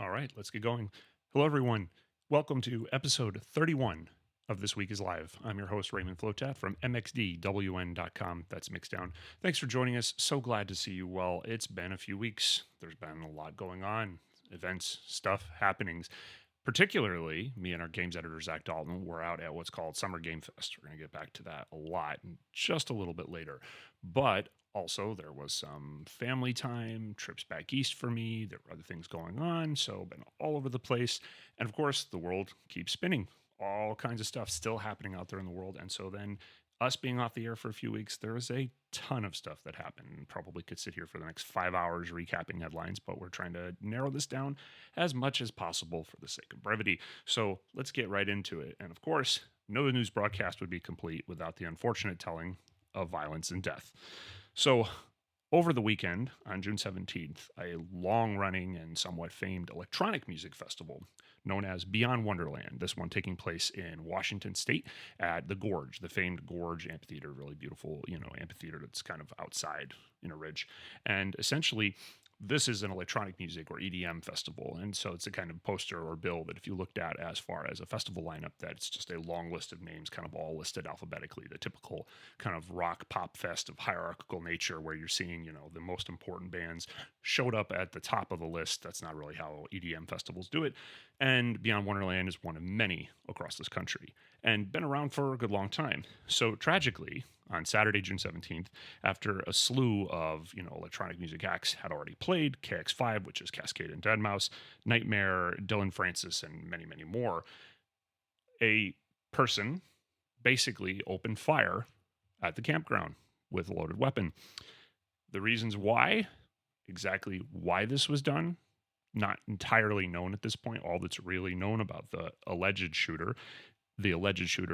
All right, let's get going. Hello, everyone. Welcome to episode 31 of This Week is Live. I'm your host, Raymond Flotat from mxdwn.com. That's Mixdown. Thanks for joining us. So glad to see you well. It's been a few weeks. There's been a lot going on, events, stuff, happenings. Particularly, me and our games editor, Zach Dalton, were out at what's called Summer Game Fest. We're going to get back to that a lot just a little bit later. But also, there was some family time, trips back east for me. There were other things going on, so been all over the place. And of course, the world keeps spinning. All kinds of stuff still happening out there in the world. And so then us being off the air for a few weeks, there was a ton of stuff that happened. Probably could sit here for the next 5 hours recapping headlines, but we're trying to narrow this down as much as possible for the sake of brevity. So let's get right into it. And of course, no news broadcast would be complete without the unfortunate telling of violence and death. So over the weekend, on June 17th, a long running and somewhat famed electronic music festival known as Beyond Wonderland, this one taking place in Washington State at the Gorge, the famed Gorge Amphitheater, really beautiful, amphitheater that's kind of outside in a ridge. And essentially, this is an electronic music or EDM festival. And so it's a kind of poster or bill that if you looked at as far as a festival lineup, that it's just a long list of names kind of all listed alphabetically, the typical kind of rock pop fest of hierarchical nature where you're seeing, the most important bands showed up at the top of the list. That's not really how EDM festivals do it. And Beyond Wonderland is one of many across this country and been around for a good long time. So tragically, on Saturday, June 17th, after a slew of, electronic music acts had already played, KX5, which is Cascade and Deadmau5, Nightmare, Dylan Francis, and many, many more, a person basically opened fire at the campground with a loaded weapon. The reasons why, exactly why this was done, not entirely known at this point. All that's really known about the alleged shooter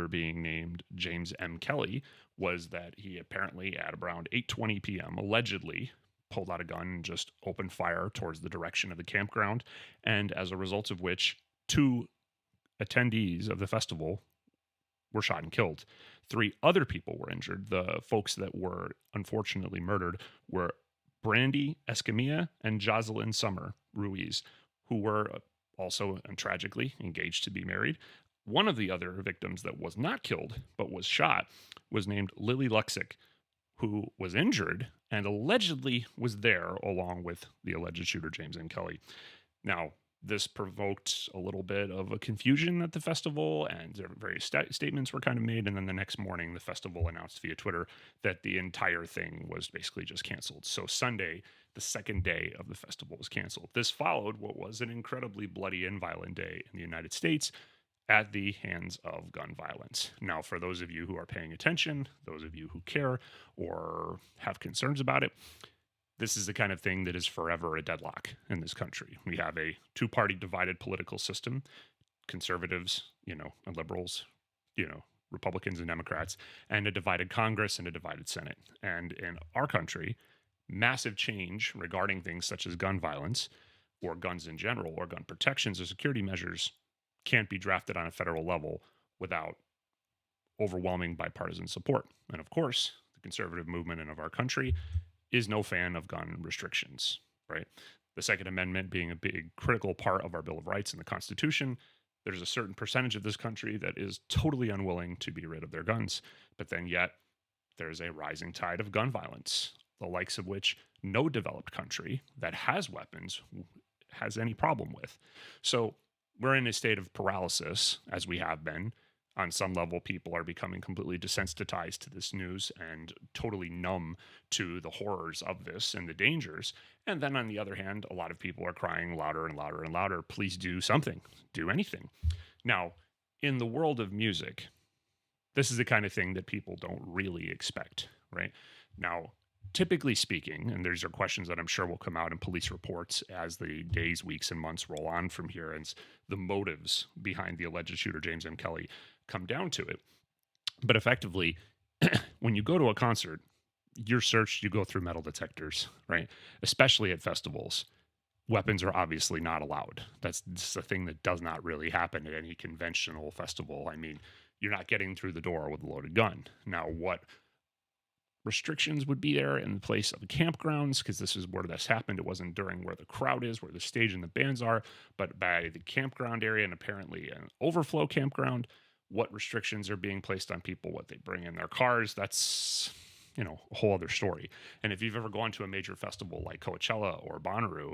being named James M. Kelly, was that he apparently at around 8:20 p.m. allegedly pulled out a gun and just opened fire towards the direction of the campground, and as a result of which, two attendees of the festival were shot and killed. Three other people were injured. The folks that were unfortunately murdered were Brandy Escamilla and Jocelyn Summer Ruiz, who were also and tragically engaged to be married. One of the other victims that was not killed but was shot was named Lily Luxick, who was injured and allegedly was there along with the alleged shooter James M. Kelly. Now, this provoked a little bit of a confusion at the festival, and various statements were kind of made. And then the next morning, the festival announced via Twitter that the entire thing was basically just canceled. So Sunday, the second day of the festival, was canceled. This followed what was an incredibly bloody and violent day in the United States at the hands of gun violence. Now, for those of you who are paying attention, those of you who care or have concerns about it, this is the kind of thing that is forever a deadlock in this country. We have a two-party divided political system, conservatives, and liberals, Republicans and Democrats, and a divided Congress and a divided Senate. And in our country, massive change regarding things such as gun violence or guns in general or gun protections or security measures can't be drafted on a federal level without overwhelming bipartisan support. And of course, the conservative movement of our country is no fan of gun restrictions, right? The Second Amendment being a big critical part of our Bill of Rights and the Constitution, there's a certain percentage of this country that is totally unwilling to be rid of their guns. But then yet, there's a rising tide of gun violence, the likes of which no developed country that has weapons has any problem with. So we're in a state of paralysis, as we have been. On some level, people are becoming completely desensitized to this news and totally numb to the horrors of this and the dangers. And then on the other hand, a lot of people are crying louder and louder and louder, please do something, do anything. Now, in the world of music, this is the kind of thing that people don't really expect, right? Now, typically speaking, and these are questions that I'm sure will come out in police reports as the days, weeks, and months roll on from here, and the motives behind the alleged shooter, James M. Kelly, come down to it. But effectively, when you go to a concert, you're searched, you go through metal detectors, right? Especially at festivals. Weapons are obviously not allowed. That's a thing that does not really happen at any conventional festival. I mean, you're not getting through the door with a loaded gun. Now, what restrictions would be there in place of campgrounds, because this is where this happened. It wasn't during where the crowd is, where the stage and the bands are, but by the campground area, and apparently an overflow campground. What restrictions are being placed on people, what they bring in their cars, that's, a whole other story. And if you've ever gone to a major festival like Coachella or Bonnaroo,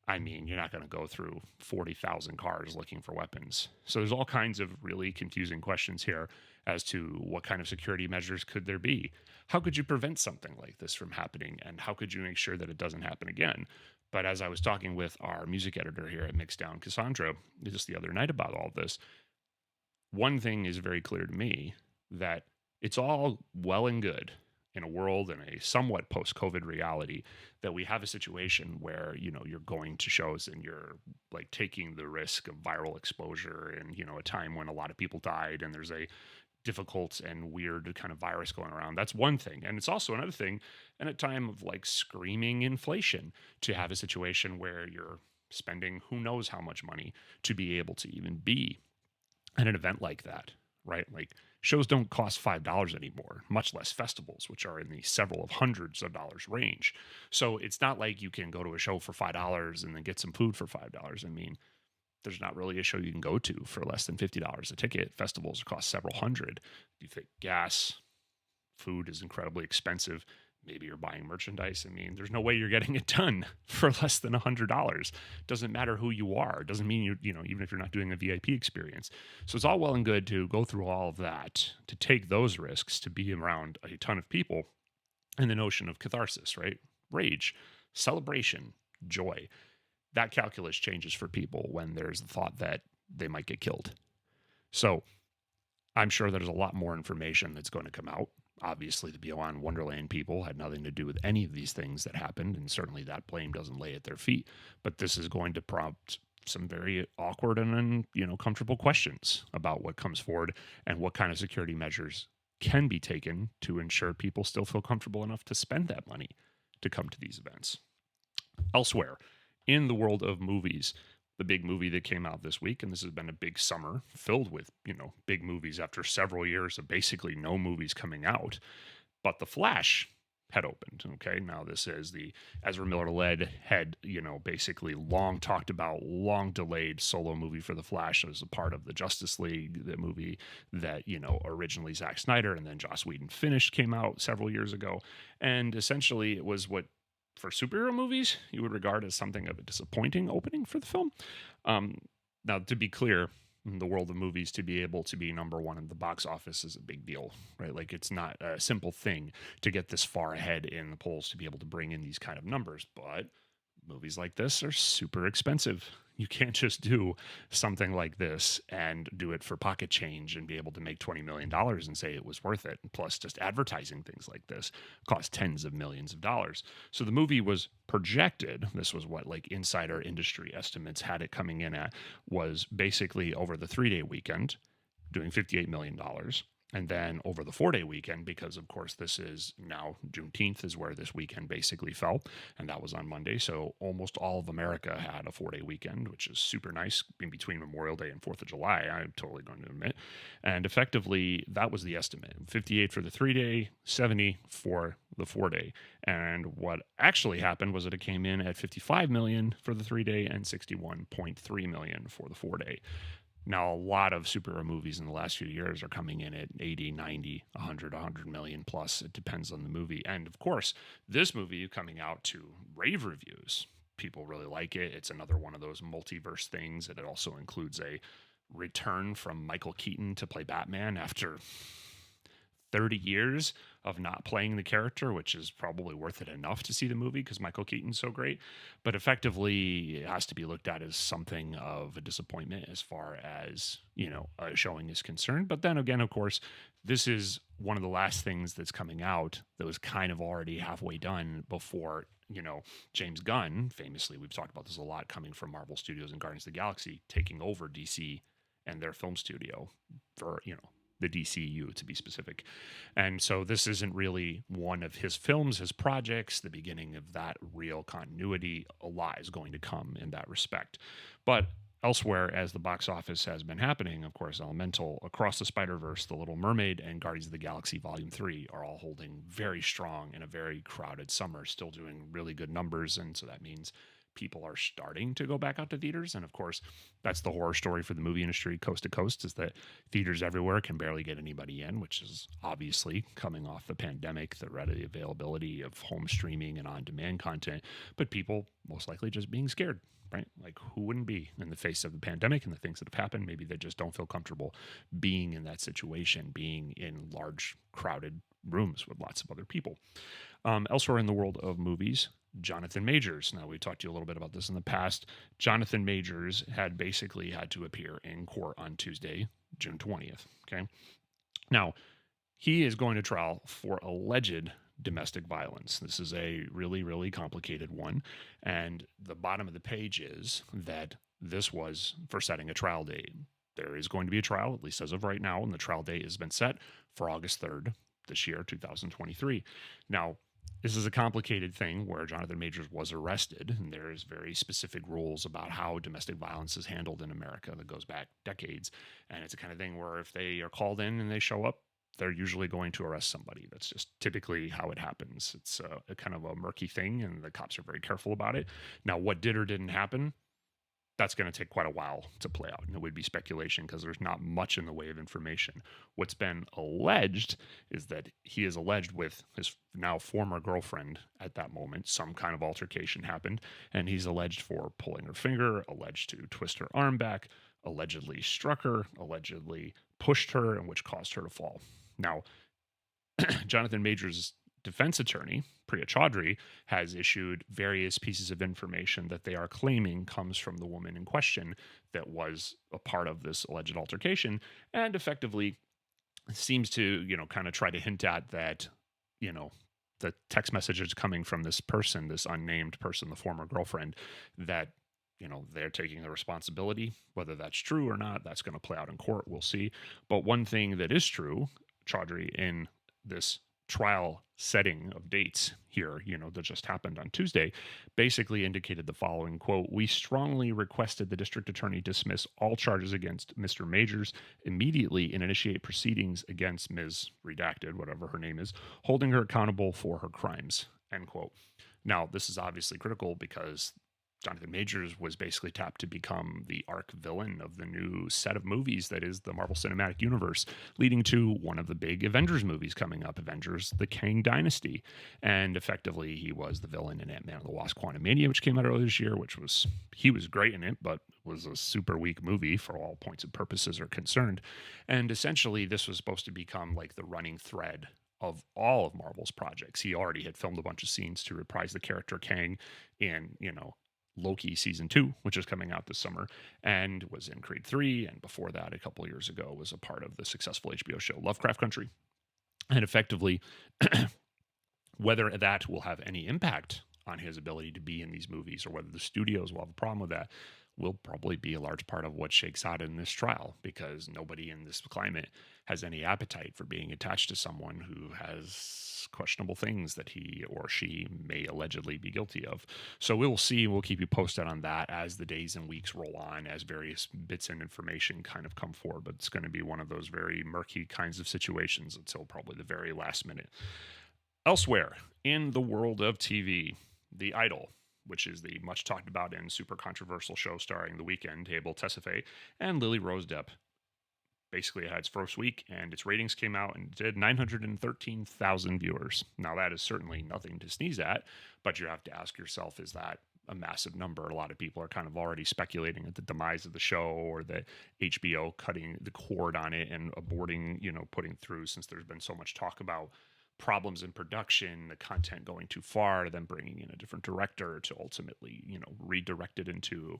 I mean, you're not going to go through 40,000 cars looking for weapons. So there's all kinds of really confusing questions here as to what kind of security measures could there be? How could you prevent something like this from happening? And how could you make sure that it doesn't happen again? But as I was talking with our music editor here at Mixdown, Cassandra, just the other night about all this, one thing is very clear to me, that it's all well and good in a world, in a somewhat post-COVID reality, that we have a situation where, you're going to shows and you're like taking the risk of viral exposure, and, a time when a lot of people died and there's a difficult and weird kind of virus going around. That's one thing. And it's also another thing, in a time of like screaming inflation, to have a situation where you're spending who knows how much money to be able to even be at an event like that, right? Like, shows don't cost $5 anymore, much less festivals, which are in the several of hundreds of dollars range. So it's not like you can go to a show for $5 and then get some food for $5. I mean, there's not really a show you can go to for less than $50 a ticket. Festivals cost several hundred. You think gas, food is incredibly expensive. Maybe you're buying merchandise. I mean, there's no way you're getting it done for less than $100. Doesn't matter who you are. Doesn't mean even if you're not doing a VIP experience. So it's all well and good to go through all of that, to take those risks, to be around a ton of people, and the notion of catharsis, right? Rage, celebration, joy. That calculus changes for people when there's the thought that they might get killed. So I'm sure there's a lot more information that's going to come out. Obviously, the Beyond Wonderland people had nothing to do with any of these things that happened, and certainly that blame doesn't lay at their feet. But this is going to prompt some very awkward and comfortable questions about what comes forward and what kind of security measures can be taken to ensure people still feel comfortable enough to spend that money to come to these events. Elsewhere, in the world of movies, the big movie that came out this week, and this has been a big summer filled with, big movies after several years of basically no movies coming out. But The Flash had opened. Okay. Now this is the Ezra Miller led, had, basically long talked about, long delayed solo movie for The Flash. It was a part of the Justice League, the movie that, originally Zack Snyder and then Joss Whedon finished, came out several years ago. And essentially it was what, for superhero movies, you would regard as something of a disappointing opening for the film. Now, to be clear, in the world of movies, to be able to be number one in the box office is a big deal, right? Like, it's not a simple thing to get this far ahead in the polls to be able to bring in these kind of numbers. But movies like this are super expensive. You can't just do something like this and do it for pocket change and be able to make $20 million and say it was worth it. And plus, just advertising things like this cost tens of millions of dollars. So the movie was projected, this was what like insider industry estimates had it coming in at, was basically over the 3-day weekend doing $58 million. And then over the 4-day weekend, because of course this is now Juneteenth is where this weekend basically fell, and that was on Monday. So almost all of America had a 4-day weekend, which is super nice in between Memorial Day and 4th of July, I'm totally going to admit. And effectively, that was the estimate. 58 for the 3-day, 70 for the 4-day. And what actually happened was that it came in at 55 million for the 3-day and 61.3 million for the 4-day. Now, a lot of superhero movies in the last few years are coming in at 80, 90, 100 million plus. It depends on the movie. And of course, this movie coming out to rave reviews. People really like it. It's another one of those multiverse things. And it also includes a return from Michael Keaton to play Batman after 30 years of not playing the character, which is probably worth it enough to see the movie because Michael Keaton's so great. But effectively, it has to be looked at as something of a disappointment as far as, a showing is concerned. But then again, of course, this is one of the last things that's coming out that was kind of already halfway done before, James Gunn, famously, we've talked about this a lot, coming from Marvel Studios and Guardians of the Galaxy, taking over DC and their film studio for, the DCU to be specific. And so this isn't really one of his films, his projects, the beginning of that real continuity. A lot is going to come in that respect. But Elsewhere, as the box office has been happening, of course, Elemental, Across the Spider-Verse, The Little Mermaid, and Guardians of the Galaxy Volume 3 are all holding very strong in a very crowded summer, still doing really good numbers. And so that means people are starting to go back out to theaters. And of course, that's the horror story for the movie industry coast to coast, is that theaters everywhere can barely get anybody in, which is obviously coming off the pandemic, the ready availability of home streaming and on-demand content, but people most likely just being scared. Right? Like, who wouldn't be in the face of the pandemic and the things that have happened? Maybe they just don't feel comfortable being in that situation, being in large, crowded rooms with lots of other people. Elsewhere in the world of movies, Jonathan Majors. Now, we talked to you a little bit about this in the past. Jonathan Majors had basically had to appear in court on Tuesday, June 20th. Okay. Now, he is going to trial for alleged domestic violence. This is a really, really complicated one. And the bottom of the page is that this was for setting a trial date. There is going to be a trial, at least as of right now, and the trial date has been set for August 3rd this year, 2023. Now, this is a complicated thing where Jonathan Majors was arrested, and there's very specific rules about how domestic violence is handled in America that goes back decades. And it's a kind of thing where if they are called in and they show up, they're usually going to arrest somebody. That's just typically how it happens. It's a kind of a murky thing, and the cops are very careful about it. Now, what did or didn't happen, that's going to take quite a while to play out. And it would be speculation because there's not much in the way of information. What's been alleged is that he is alleged with his now former girlfriend at that moment. Some kind of altercation happened, and he's alleged for pulling her finger, alleged to twist her arm back, allegedly struck her, allegedly pushed her, and which caused her to fall. Now, Jonathan Majors' defense attorney, Priya Chaudhry, has issued various pieces of information that they are claiming comes from the woman in question that was a part of this alleged altercation, and effectively seems to, kind of try to hint at that, the text messages coming from this person, this unnamed person, the former girlfriend, that they're taking the responsibility. Whether that's true or not, that's going to play out in court. We'll see. But one thing that is true, Chaudhry, in this trial setting of dates here, that just happened on Tuesday, basically indicated the following, quote, "We strongly requested the district attorney dismiss all charges against Mr. Majors immediately and initiate proceedings against Ms. Redacted, whatever her name is, holding her accountable for her crimes," end quote. Now, this is obviously critical because Jonathan Majors was basically tapped to become the arch villain of the new set of movies that is the Marvel Cinematic Universe, leading to one of the big Avengers movies coming up, Avengers: The Kang Dynasty. And effectively, he was the villain in Ant-Man and the Wasp: Quantumania, which came out earlier this year, he was great in it, but was a super weak movie for all points and purposes are concerned. And essentially, this was supposed to become like the running thread of all of Marvel's projects. He already had filmed a bunch of scenes to reprise the character Kang in, Loki season 2, which is coming out this summer, and was in Creed 3, and before that, a couple of years ago, was a part of the successful HBO show Lovecraft Country. And effectively, whether that will have any impact on his ability to be in these movies, or whether the studios will have a problem with that, will probably be a large part of what shakes out in this trial, because nobody in this climate has any appetite for being attached to someone who has questionable things that he or she may allegedly be guilty of. So we'll see. We'll keep you posted on that as the days and weeks roll on, as various bits and information kind of come forward. But it's going to be one of those very murky kinds of situations until probably the very last minute. Elsewhere in the world of TV, The Idol, which is the much talked about and super controversial show starring The Weeknd, Abel Tesfaye, and Lily Rose Depp. Basically, it had its first week, and its ratings came out and did 913,000 viewers. Now, that is certainly nothing to sneeze at, but you have to ask yourself, is that a massive number? A lot of people are kind of already speculating at the demise of the show, or the HBO cutting the cord on it and aborting, putting through, since there's been so much talk about problems in production, the content going too far, then bringing in a different director to ultimately, redirect it into,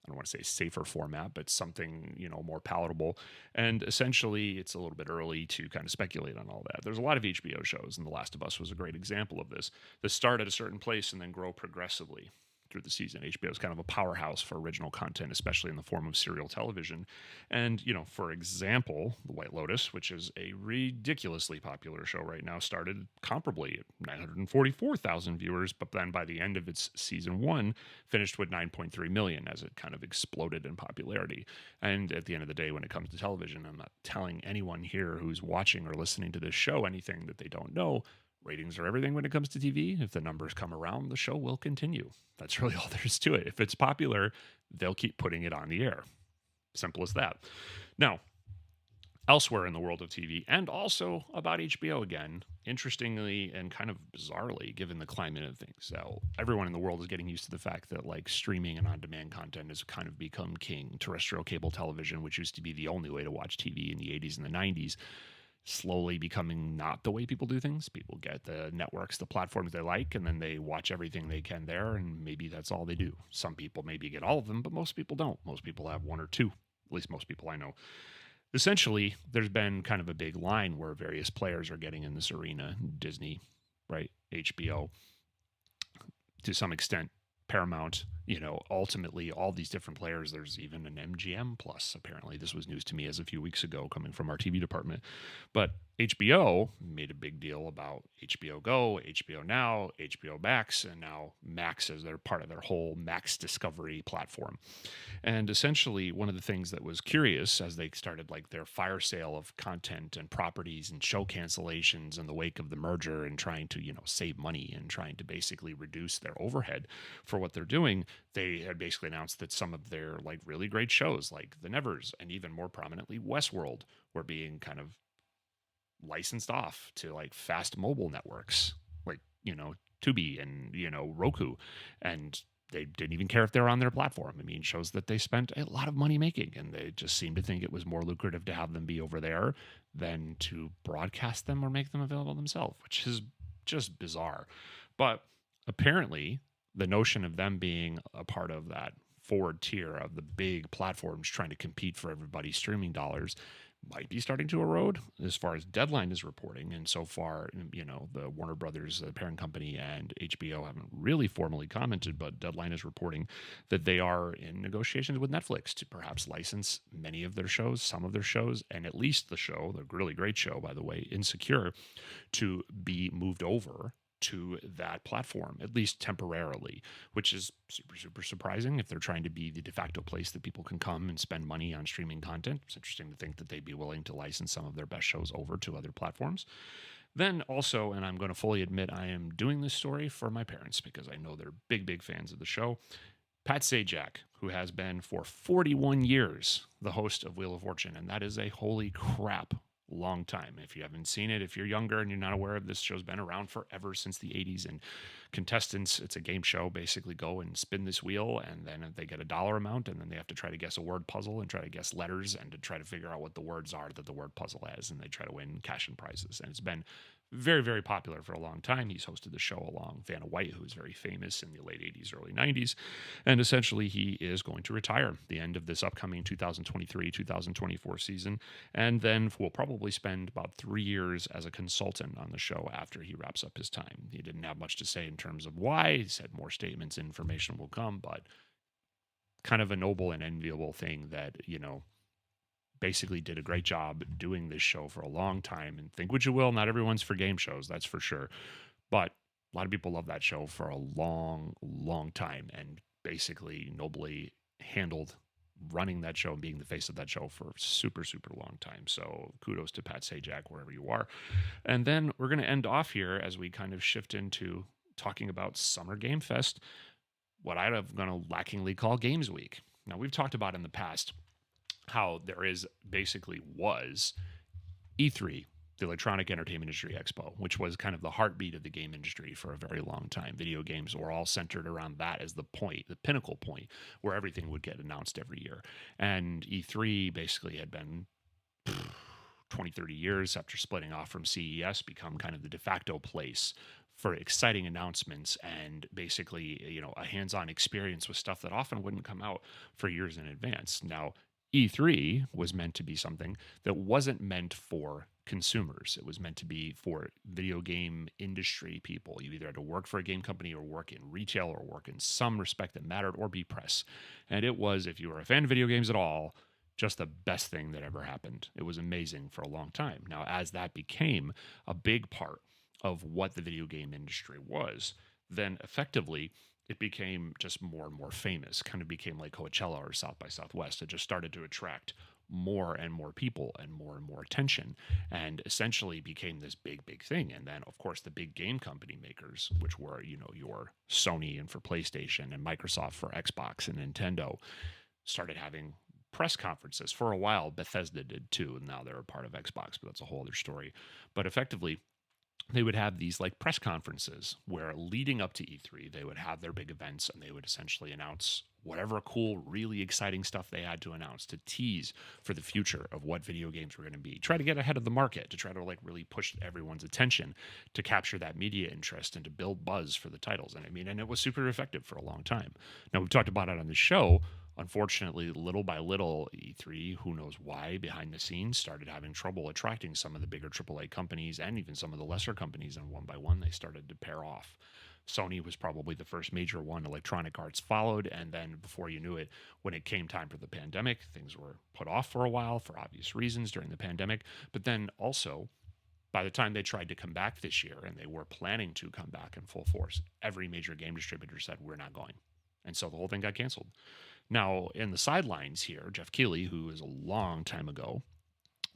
I don't want to say safer format, but something, more palatable. And essentially, it's a little bit early to kind of speculate on all that. There's a lot of HBO shows, and The Last of Us was a great example of this, that start at a certain place and then grow progressively. through the season. HBO is kind of a powerhouse for original content, especially in the form of serial television. And, for example, The White Lotus, which is a ridiculously popular show right now, started comparably at 944,000 viewers, but then by the end of its season one, finished with 9.3 million as it kind of exploded in popularity. And at the end of the day, when it comes to television, I'm not telling anyone here who's watching or listening to this show anything that they don't know. Ratings are everything when it comes to TV. If the numbers come around, the show will continue. That's really all there is to it. If it's popular, they'll keep putting it on the air. Simple as that. Now, elsewhere in the world of TV, and also about HBO again, interestingly and kind of bizarrely, given the climate of things. So everyone in the world is getting used to the fact that like streaming and on-demand content has kind of become king. Terrestrial cable television, which used to be the only way to watch TV in the 80s and the 90s, slowly becoming not the way people do things. People get the networks, the platforms they like, and then they watch everything they can there, and maybe that's all they do. Some people maybe get all of them, but most people don't. Most people have one or two, at least most people I know. Essentially, there's been kind of a big line where various players are getting in this arena. Disney, right? HBO, to some extent, Paramount, ultimately all these different players. There's even an MGM Plus, apparently. This was news to me as a few weeks ago coming from our TV department. But HBO made a big deal about HBO Go, HBO Now, HBO Max, and now Max as they're part of their whole Max Discovery platform. And essentially, one of the things that was curious as they started like their fire sale of content and properties and show cancellations in the wake of the merger and trying to, save money and trying to basically reduce their overhead for what they're doing, they had basically announced that some of their like really great shows like The Nevers and even more prominently Westworld were being kind of licensed off to like fast mobile networks like, Tubi and, Roku. And they didn't even care if they're on their platform. I mean, shows that they spent a lot of money making, and they just seemed to think it was more lucrative to have them be over there than to broadcast them or make them available themselves, which is just bizarre. But apparently, the notion of them being a part of that forward tier of the big platforms trying to compete for everybody's streaming dollars might be starting to erode as far as Deadline is reporting. And so far, the Warner Brothers, the parent company, and HBO haven't really formally commented, but Deadline is reporting that they are in negotiations with Netflix to perhaps license many of their shows, some of their shows, and at least the show, the really great show, by the way, Insecure, to be moved over to that platform, at least temporarily, which is super, super surprising if they're trying to be the de facto place that people can come and spend money on streaming content. It's interesting to think that they'd be willing to license some of their best shows over to other platforms. Then also, and I'm going to fully admit I am doing this story for my parents because I know they're big, big fans of the show. Pat Sajak, who has been for 41 years the host of Wheel of Fortune, and that is a holy crap long time. If you haven't seen it, if you're younger and you're not aware of this, show's been around forever, since the 80s, and contestants, it's a game show, basically go and spin this wheel, and then they get a dollar amount, and then they have to try to guess a word puzzle and try to guess letters and to try to figure out what the words are that the word puzzle has, and they try to win cash and prizes. And it's been very, very popular for a long time. He's hosted the show along Vanna White, who was very famous in the late 80s, early 90s. And essentially, he is going to retire the end of this upcoming 2023-2024 season. And then will probably spend about 3 years as a consultant on the show after he wraps up his time. He didn't have much to say in terms of why. He said more statements, information will come, but kind of a noble and enviable thing that, basically did a great job doing this show for a long time. And think what you will, not everyone's for game shows, that's for sure. But a lot of people love that show for a long, long time, and basically nobly handled running that show and being the face of that show for a super, super long time. So kudos to Pat Sajak, wherever you are. And then we're going to end off here as we kind of shift into talking about Summer Game Fest, what I'm going to lackingly call Games Week. Now, we've talked about in the past how there was E3, the Electronic Entertainment Industry Expo, which was kind of the heartbeat of the game industry for a very long time. Video games were all centered around that as the point, the pinnacle point, where everything would get announced every year. And E3 basically had been 20, 30 years after splitting off from CES, become kind of the de facto place for exciting announcements and basically, a hands-on experience with stuff that often wouldn't come out for years in advance. Now, E3 was meant to be something that wasn't meant for consumers. It was meant to be for video game industry people. You either had to work for a game company or work in retail or work in some respect that mattered or be press. And it was, if you were a fan of video games at all, just the best thing that ever happened. It was amazing for a long time. Now, as that became a big part of what the video game industry was, then effectively it became just more and more famous, kind of became like Coachella or South by Southwest. It just started to attract more and more people and more attention, and essentially became this big thing. And then of course the big game company makers, which were, you know, your Sony and for PlayStation and Microsoft for Xbox and Nintendo, started having press conferences. For a while Bethesda did too, and now they're a part of Xbox, but that's a whole other story. But effectively they would have these like press conferences where leading up to E3, they would have their big events and they would essentially announce whatever cool, really exciting stuff they had to announce to tease for the future of what video games were going to be. Try to get ahead of the market, to try to like really push everyone's attention, to capture that media interest and to build buzz for the titles. And I mean, and it was super effective for a long time. Now, we've talked about it on the show. Unfortunately, little by little, E3, who knows why, behind the scenes, started having trouble attracting some of the bigger AAA companies and even some of the lesser companies, and one by one they started to pair off. Sony was probably the first major one. Electronic Arts followed, and then before you knew it, when it came time for the pandemic, things were put off for a while for obvious reasons during the pandemic. But then also, by the time they tried to come back this year, and they were planning to come back in full force, every major game distributor said, we're not going. And so the whole thing got canceled. Now, in the sidelines here, Jeff Keighley, who is a long time ago,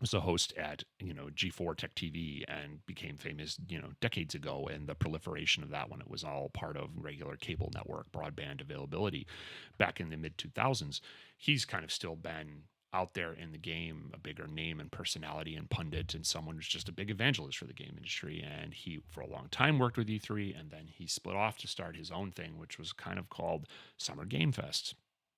was a host at, you know, G4 Tech TV and became famous, you know, decades ago. And the proliferation of that when it was all part of regular cable network broadband availability back in the mid 2000s, he's kind of still been out there in the game, a bigger name and personality and pundit, and someone who's just a big evangelist for the game industry. And he, for a long time, worked with E3, and then he split off to start his own thing, which was kind of called Summer Game Fest,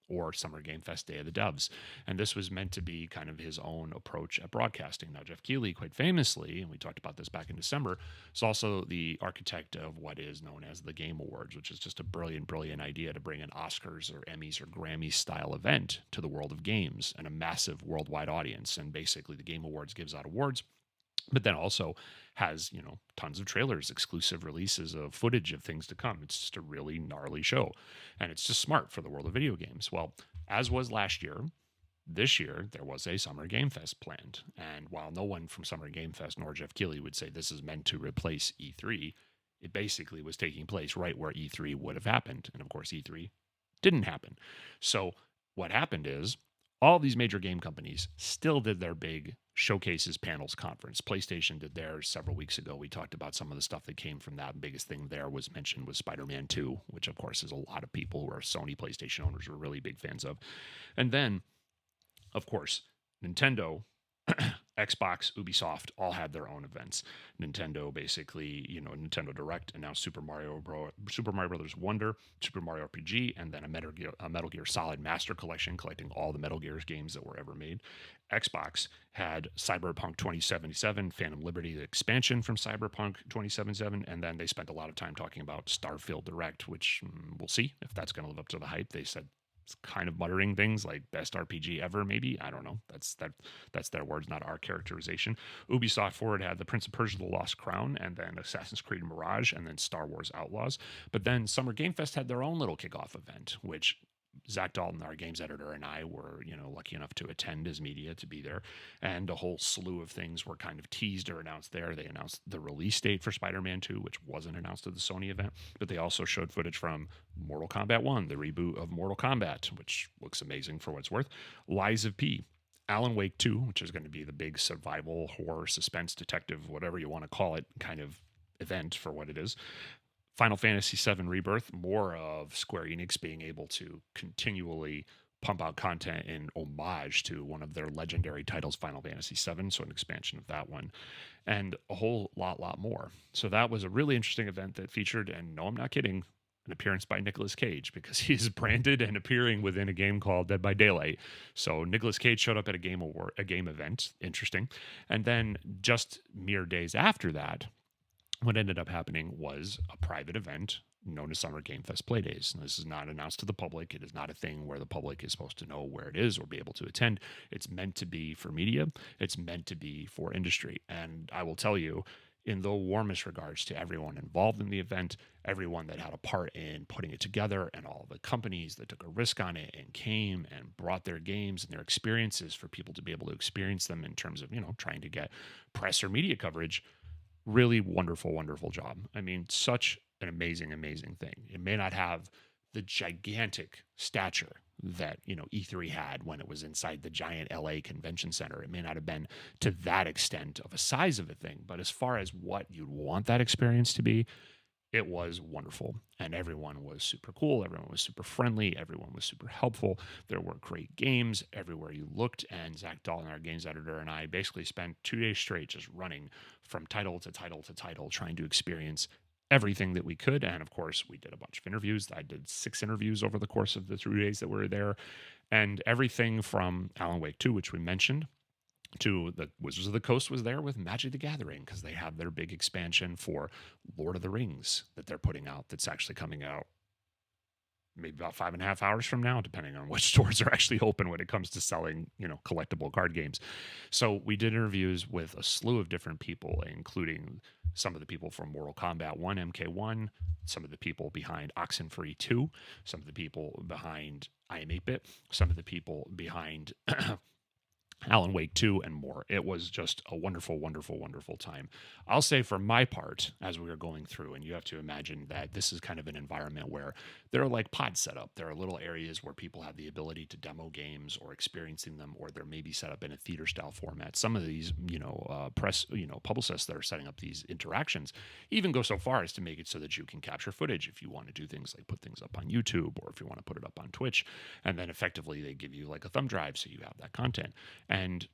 or Summer Game Fest Day of the Devs. And this was meant to be kind of his own approach at broadcasting. Now, Jeff Keighley, quite famously, and we talked about this back in December, is also the architect of what is known as the Game Awards, which is just a brilliant idea to bring an Oscars or Emmys or Grammys style event to the world of games and a massive worldwide audience. And basically the Game Awards gives out awards, but then also has, you know, tons of trailers, exclusive releases of footage of things to come. It's just a really gnarly show, and it's just smart for the world of video games. Well, as was last year, this year there was a Summer Game Fest planned, and while no one from Summer Game Fest nor Jeff Keighley would say this is meant to replace E3, it basically was taking place right where E3 would have happened, and of course E3 didn't happen. So what happened is all these major game companies still did their big showcases, panels, conference. PlayStation did theirs several weeks ago. We talked about some of the stuff that came from that. The biggest thing there was mentioned was Spider-Man 2, which of course is a lot of people who are Sony PlayStation owners are really big fans of. And then, of course, Nintendo, Xbox, Ubisoft all had their own events. Nintendo basically, you know, Nintendo Direct announced Super Mario Brothers Wonder, Super Mario RPG, and then a Metal Gear Solid Master Collection, collecting all the Metal Gear games that were ever made. Xbox had Cyberpunk 2077, Phantom Liberty, the expansion from Cyberpunk 2077, and then they spent a lot of time talking about Starfield Direct, which we'll see if that's going to live up to the hype. They said it's kind of muttering things like best RPG ever, maybe. I don't know. That's their words, not our characterization. Ubisoft Forward had the Prince of Persia: The Lost Crown, and then Assassin's Creed Mirage, and then Star Wars Outlaws. But then Summer Game Fest had their own little kickoff event, which Zach Dalton, our games editor, and I were, you know, lucky enough to attend as media to be there. And a whole slew of things were kind of teased or announced there. They announced the release date for Spider-Man 2, which wasn't announced at the Sony event, but they also showed footage from Mortal Kombat 1, the reboot of Mortal Kombat, which looks amazing for what it's worth. Lies of P, Alan Wake 2, which is going to be the big survival, horror, suspense, detective, whatever you want to call it, kind of event for what it is. Final Fantasy VII Rebirth, more of Square Enix being able to continually pump out content in homage to one of their legendary titles, Final Fantasy VII, so an expansion of that one, and a whole lot more. So that was a really interesting event that featured, and no, I'm not kidding, an appearance by Nicolas Cage, because he's branded and appearing within a game called Dead by Daylight. So Nicolas Cage showed up at a game event, interesting. And then just mere days after that, what ended up happening was a private event known as Summer Game Fest Playdays. And this is not announced to the public. It is not a thing where the public is supposed to know where it is or be able to attend. It's meant to be for media. It's meant to be for industry. And I will tell you, in the warmest regards to everyone involved in the event, everyone that had a part in putting it together, and all the companies that took a risk on it and came and brought their games and their experiences for people to be able to experience them in terms of, trying to get press or media coverage. Really wonderful, wonderful job. I mean, such an amazing, amazing thing. It may not have the gigantic stature that E3 had when it was inside the giant LA convention center. It may not have been to that extent of a size of a thing, but as far as what you'd want that experience to be, it was wonderful. And everyone was super cool. Everyone was super friendly. Everyone was super helpful. There were great games everywhere you looked. And Zach Dalton, our games editor, and I basically spent 2 days straight just running from title to title to title, trying to experience everything that we could. And of course, we did a bunch of interviews. I did 6 interviews over the course of the 2 days that we were there. And everything from Alan Wake 2, which we mentioned, to the Wizards of the Coast was there with Magic the Gathering, because they have their big expansion for Lord of the Rings that they're putting out, that's actually coming out maybe about 5.5 hours from now, depending on which stores are actually open when it comes to selling, collectible card games. So we did interviews with a slew of different people, including some of the people from Mortal Kombat 1, MK1, some of the people behind Oxenfree 2, some of the people behind I Am 8-Bit, some of the people behind Alan Wake 2, and more. It was just a wonderful, wonderful, wonderful time. I'll say for my part, as we were going through, and you have to imagine that this is kind of an environment where there are like pods set up. There are little areas where people have the ability to demo games or experiencing them, or they're maybe set up in a theater style format. Some of these, press, publicists that are setting up these interactions even go so far as to make it so that you can capture footage if you want to do things like put things up on YouTube, or if you want to put it up on Twitch. And then effectively they give you like a thumb drive so you have that content. And,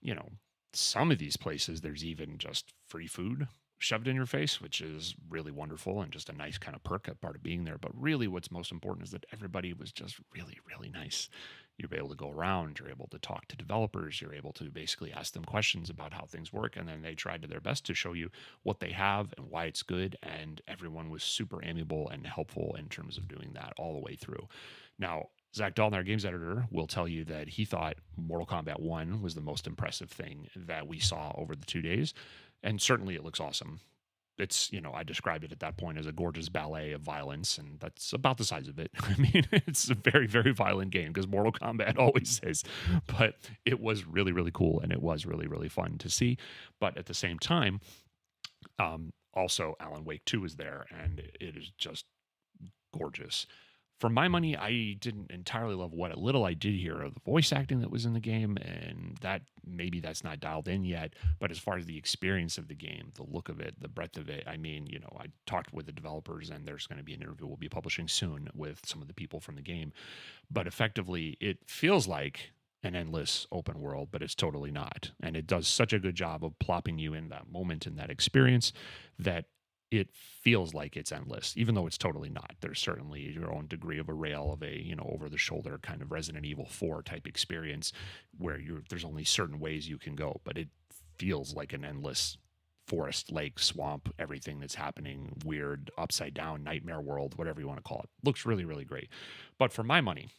some of these places, there's even just free food shoved in your face, which is really wonderful and just a nice kind of perk, a part of being there. But really what's most important is that everybody was just really, really nice. You're able to go around, you're able to talk to developers, you're able to basically ask them questions about how things work. And then they tried to their best to show you what they have and why it's good. And everyone was super amiable and helpful in terms of doing that all the way through. Now, Zach Dalton, our games editor, will tell you that he thought Mortal Kombat 1 was the most impressive thing that we saw over the 2 days. And certainly it looks awesome. It's, I described it at that point as a gorgeous ballet of violence, and that's about the size of it. I mean, it's a very, very violent game, because Mortal Kombat always is. But it was really, really cool, and it was really, really fun to see. But at the same time, also Alan Wake 2 is there, and it is just gorgeous. For my money, I didn't entirely love what little I did hear of the voice acting that was in the game, and that maybe that's not dialed in yet. But as far as the experience of the game, the look of it, the breadth of it, I mean, I talked with the developers, and there's going to be an interview we'll be publishing soon with some of the people from the game. But effectively, it feels like an endless open world, but it's totally not. And it does such a good job of plopping you in that moment, in that experience, that it feels like it's endless, even though it's totally not. There's certainly your own degree of a rail of a, over the shoulder kind of Resident Evil 4 type experience, where there's only certain ways you can go, but it feels like an endless forest, lake, swamp, everything that's happening, weird, upside down, nightmare world, whatever you want to call it. Looks really, really great. But for my money,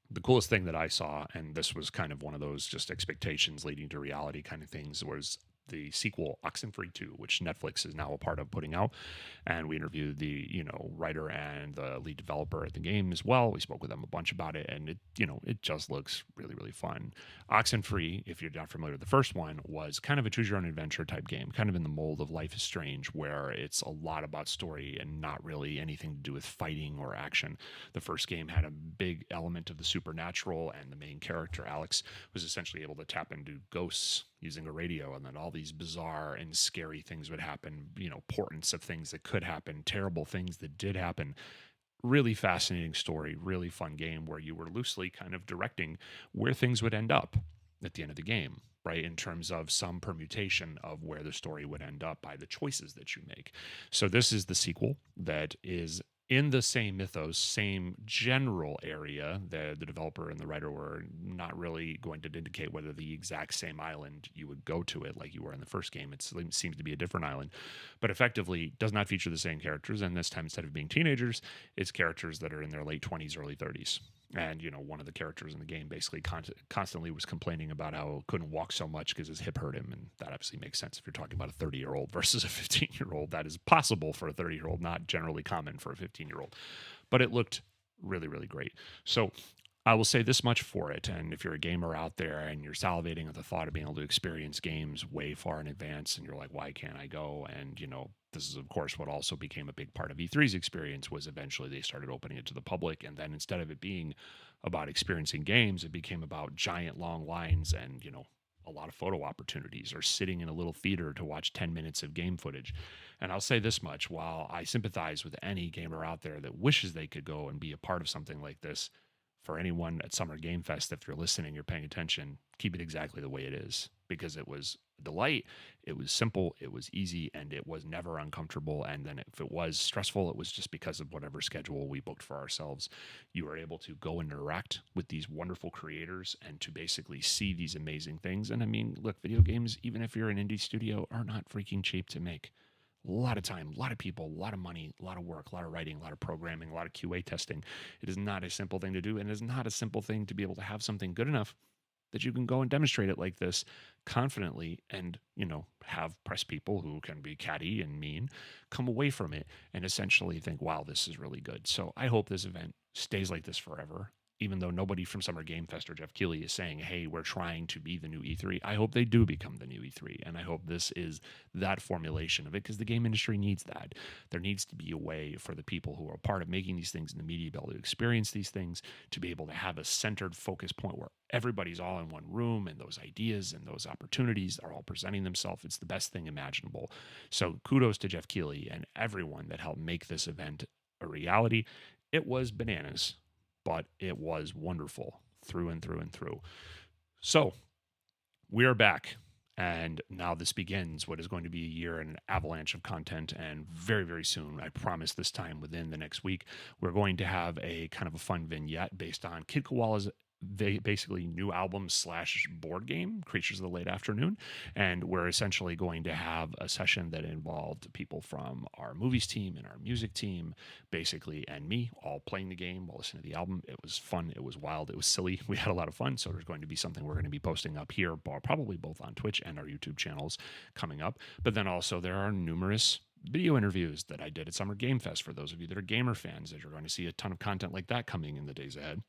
the coolest thing that I saw, and this was kind of one of those just expectations leading to reality kind of things, was the sequel Oxenfree 2, which Netflix is now a part of putting out. And we interviewed the, writer and the lead developer at the game as well. We spoke with them a bunch about it, and it just looks really, really fun. Oxenfree, if you're not familiar with the first one, was kind of a choose your own adventure type game, kind of in the mold of Life is Strange, where it's a lot about story and not really anything to do with fighting or action. The first game had a big element of the supernatural, and the main character, Alex, was essentially able to tap into ghosts using a radio, and then all these bizarre and scary things would happen, portents of things that could happen, terrible things that did happen. Really fascinating story, really fun game, where you were loosely kind of directing where things would end up at the end of the game, right? In terms of some permutation of where the story would end up by the choices that you make. So this is the sequel that is in the same mythos, same general area. The developer and the writer were not really going to indicate whether the exact same island you would go to it like you were in the first game. It seems to be a different island, but effectively does not feature the same characters. And this time, instead of being teenagers, it's characters that are in their late 20s, early 30s. And, one of the characters in the game basically constantly was complaining about how couldn't walk so much because his hip hurt him. And that obviously makes sense if you're talking about a 30-year-old versus a 15-year-old. That is possible for a 30-year-old, not generally common for a 15-year-old. But it looked really, really great. So I will say this much for it. And if you're a gamer out there and you're salivating at the thought of being able to experience games way far in advance, and you're like, why can't I go? And, this is, of course, what also became a big part of E3's experience was eventually they started opening it to the public. And then instead of it being about experiencing games, it became about giant long lines and, a lot of photo opportunities or sitting in a little theater to watch 10 minutes of game footage. And I'll say this much, while I sympathize with any gamer out there that wishes they could go and be a part of something like this, for anyone at Summer Game Fest, if you're listening, you're paying attention, keep it exactly the way it is, because it was a delight. It was simple, it was easy, and it was never uncomfortable. And then if it was stressful, it was just because of whatever schedule we booked for ourselves. You were able to go and interact with these wonderful creators and to basically see these amazing things. And I mean, look, video games, even if you're an indie studio, are not freaking cheap to make. A lot of time, a lot of people, a lot of money, a lot of work, a lot of writing, a lot of programming, a lot of QA testing. It is not a simple thing to do, and it is not a simple thing to be able to have something good enough that you can go and demonstrate it like this confidently and, have press people who can be catty and mean come away from it and essentially think, wow, this is really good. So I hope this event stays like this forever. Even though nobody from Summer Game Fest or Jeff Keighley is saying, hey, we're trying to be the new E3, I hope they do become the new E3. And I hope this is that formulation of it, because the game industry needs that. There needs to be a way for the people who are part of making these things in the media to be able to experience these things, to be able to have a centered focus point where everybody's all in one room and those ideas and those opportunities are all presenting themselves. It's the best thing imaginable. So kudos to Jeff Keighley and everyone that helped make this event a reality. It was bananas, but it was wonderful through and through and through. So we are back, and now this begins what is going to be a year and an avalanche of content. And very, very soon, I promise this time within the next week, we're going to have a kind of a fun vignette based on Kid Koala's basically new album / board game, Creatures of the Late Afternoon. And we're essentially going to have a session that involved people from our movies team and our music team, basically, and me all playing the game while listening to the album. It was fun. It was wild. It was silly. We had a lot of fun. So there's going to be something we're going to be posting up here, probably both on Twitch and our YouTube channels coming up. But then also there are numerous video interviews that I did at Summer Game Fest. For those of you that are gamer fans, that you're going to see a ton of content like that coming in the days ahead.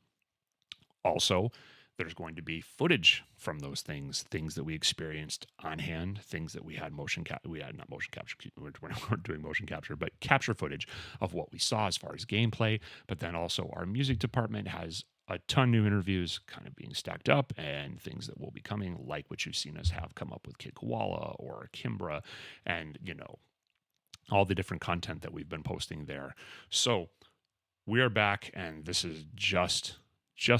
Also, there's going to be footage from those things that we experienced on hand, things that we had not motion capture, we're doing motion capture, but capture footage of what we saw as far as gameplay. But then also our music department has a ton new interviews kind of being stacked up and things that will be coming, like what you've seen us have come up with Kid Koala or Kimbra and, all the different content that we've been posting there. So we are back, and this is just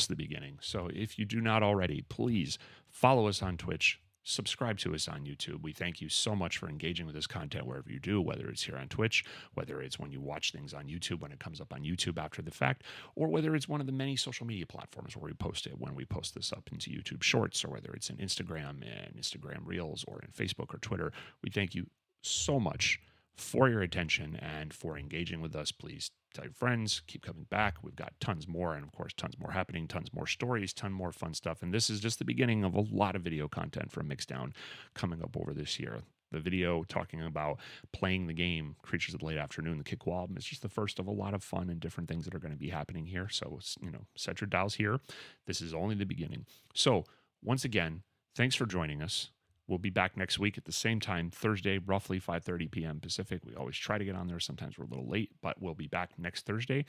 the beginning. So if you do not already, please follow us on Twitch, subscribe to us on YouTube. We thank you so much for engaging with this content wherever you do, whether it's here on Twitch, whether it's when you watch things on YouTube, when it comes up on YouTube after the fact, or whether it's one of the many social media platforms where we post it when we post this up into YouTube Shorts, or whether it's in Instagram and Instagram Reels or in Facebook or Twitter. We thank you so much for your attention and for engaging with us. Please tell your friends, keep coming back. We've got tons more, and of course, tons more happening, tons more stories, ton more fun stuff. And this is just the beginning of a lot of video content from Mixdown coming up over this year. The video talking about playing the game Creatures of the Late Afternoon, the Kid Koala album, is just the first of a lot of fun and different things that are going to be happening here. So, set your dials here. This is only the beginning. So, once again, thanks for joining us. We'll be back next week at the same time, Thursday, roughly 5:30 p.m. Pacific. We always try to get on there. Sometimes we're a little late, but we'll be back next Thursday.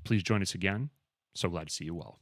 Please join us again. So glad to see you all.